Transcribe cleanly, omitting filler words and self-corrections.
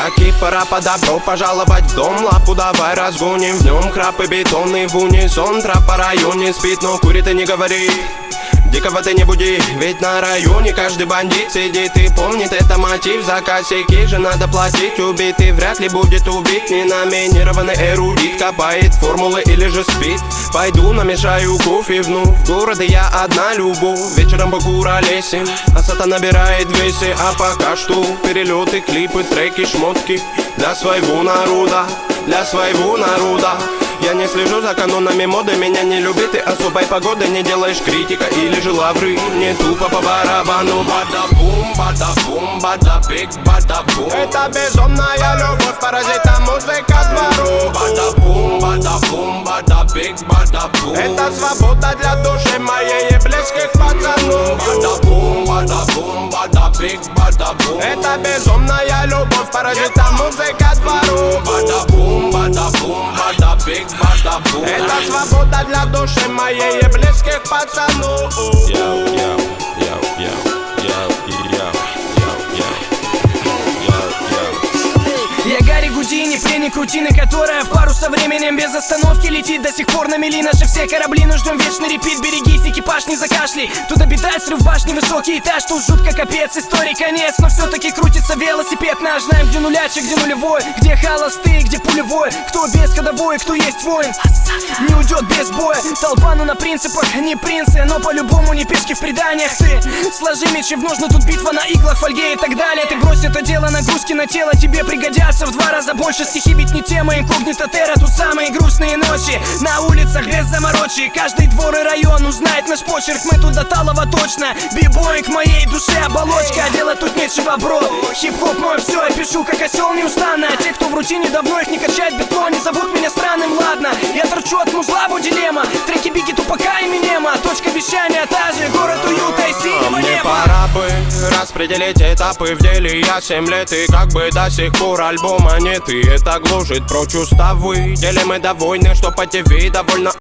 Яки, пора по добро пожаловать в дом. Лапу давай разгоним, в нем храп и бетонный в унисон. Трап по районе спит, но курит и не говори. Дикого ты не буди, ведь на районе каждый бандит сидит и помнит это мотив. За косяки же надо платить, убитый вряд ли будет убит. Ненаминированный эрудит копает формулы или же спит. Пойду намешаю кофе вновь, в городе я одна любовь. Вечером покуролесим, а сата набирает весе. А пока что перелеты, клипы, треки, шмотки для своего народа, для своего народа. Я не слежу за канонами моды, меня не любит и особой погоды. Не делаешь критика или же лавры, не тупо по барабану. Бада-бум, бада-бум, бада-биг, бада-бум. Это безумная любовь, паразита музыка двору. Бада-бум, бада-бум, бада-биг, бада-бум. Это свобода для души моей и близких пацанов. Бада-бум, бада-бум, бада-биг, бада-бум. Это безумная любовь, паразита музыка двору. Бада-бум, бада-бум, бада-биг, бада-бум. Это свобода для души моей и близких пацанов. Я Гарри Гудини, пленник рутины, которая в пару со временем без остановки летит. До сих пор на мели наши все корабли, но ждем вечный репит. Берегись, экипаж не закашляй. Тут обитает срыв башни, высокий этаж. Тут жутко капец, истории конец. Но все-таки крутится велосипед наш. Знаем, где нулячек, где нулевой, где холостые, где пулевой. Кто без ходовой, кто есть воин, не уйдет без боя. Толпа, но на принципах, не принцы, но по-любому не пешки в преданиях. Ты сложи мечи в ножны, тут битва на иглах, фольге и так далее. Ты брось это дело, нагрузки на тело тебе пригодятся в 2 раза больше. Стихи ведь не тема, инкогнито терра. Тут самые грустные ночи на улицах без заморочи. Каждый двор и район узнает наш почерк. Мы тут до талого точно. Бибой к моей душе оболочка. Делать тут нечего, бро. Хип-хоп мой все, я пишу как осел неустанно. А те, кто в рутине давно их не качает бетло, не зовут меня странным, ладно. Я торчу от музла, дилемма. Треки Бигги, Тупака и Эминема. Точка вещания та же, город уюта и синего мне неба. пора бы распределить этапы в деле. Я 7 лет и как бы до сих пор альбома нет. И это гложет прочь уставы. Деле мы довольны, что по ТВ довольно